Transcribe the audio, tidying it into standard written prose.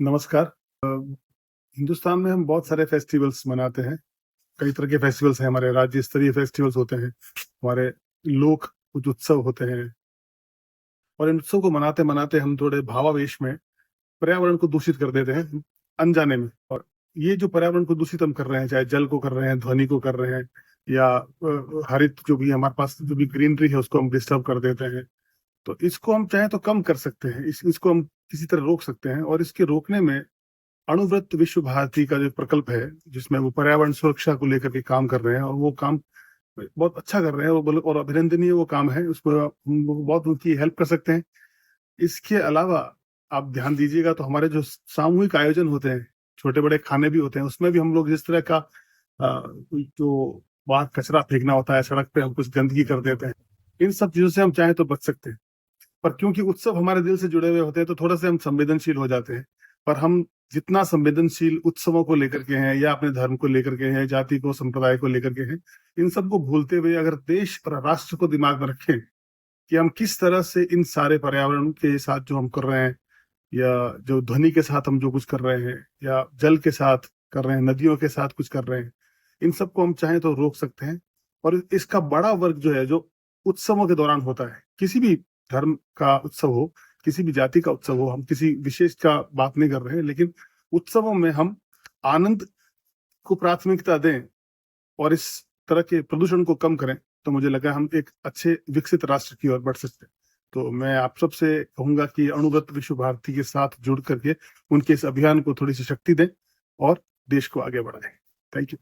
नमस्कार। हिंदुस्तान में हम बहुत सारे फेस्टिवल्स मनाते हैं। कई तरह के फेस्टिवल्स हैं, हमारे राज्य स्तरीय फेस्टिवल्स होते हैं, हमारे लोक कुछ उत्सव होते हैं और इन उत्सव को मनाते-मनाते हम थोड़े भावावेश में पर्यावरण को दूषित कर देते हैं, अनजाने में। और ये जो पर्यावरण को दूषित हम कर रहे हैं, चाहे जल को कर रहे हैं, ध्वनि को कर रहे हैं या हरित जो भी हमारे पास जो भी ग्रीनरी है उसको हम डिस्टर्ब कर देते हैं। तो इसको हम चाहें तो कम कर सकते हैं, इसको हम किसी तरह रोक सकते हैं और इसके रोकने में अणुव्रत विश्व भारती का जो प्रकल्प है, जिसमें वो पर्यावरण सुरक्षा को लेकर के काम कर रहे हैं और वो काम बहुत अच्छा कर रहे हैं, वो और अभिनंदनीय वो काम है, उसको हम लोग बहुत उनकी हेल्प कर सकते हैं। इसके अलावा आप ध्यान दीजिएगा तो हमारे जो सामूहिक आयोजन होते हैं, छोटे-बड़े खाने भी होते हैं, उसमें भी हम लोग जिस तरह का जो वहाँ कचरा फेंकना होता है, सड़क पे हम कुछ गंदगी कर देते हैं, इन सब चीज़ों से हम चाहें तो बच सकते हैं। पर क्योंकि उत्सव हमारे दिल से जुड़े हुए होते हैं, तो थोड़ा-सा हम संवेदनशील हो जाते हैं। पर हम जितना संवेदनशील उत्सवों को लेकर के हैं या अपने धर्म को लेकर के हैं, जाति को, संप्रदाय को लेकर के हैं, इन सबको भूलते हुए अगर देश और राष्ट्र को दिमाग में रखें कि हम किस तरह से इन सारे पर्यावरण के साथ जो हम कर रहे हैं या जो ध्वनि के साथ हम जो कुछ कर रहे हैं या जल के साथ कर रहे हैं, नदियों के साथ कुछ कर रहे हैं, इन सबको हम चाहें तो रोक सकते हैं। और इसका बड़ा वर्ग जो है, जो उत्सवों के दौरान होता है, किसी भी धर्म का उत्सव हो, किसी भी जाति का उत्सव हो, हम किसी विशेष का बात नहीं कर रहे हैं, लेकिन उत्सवों में हम आनंद को प्राथमिकता दें और इस तरह के प्रदूषण को कम करें, तो मुझे लगा हम एक अच्छे विकसित राष्ट्र की ओर बढ़ सकते हैं। तो मैं आप सबसे कहूँगा कि अणुव्रत विश्व भारती के साथ जुड़ करके उनके इस अभियान को थोड़ी-सी शक्ति दें और देश को आगे बढ़ाएँ। Thank you.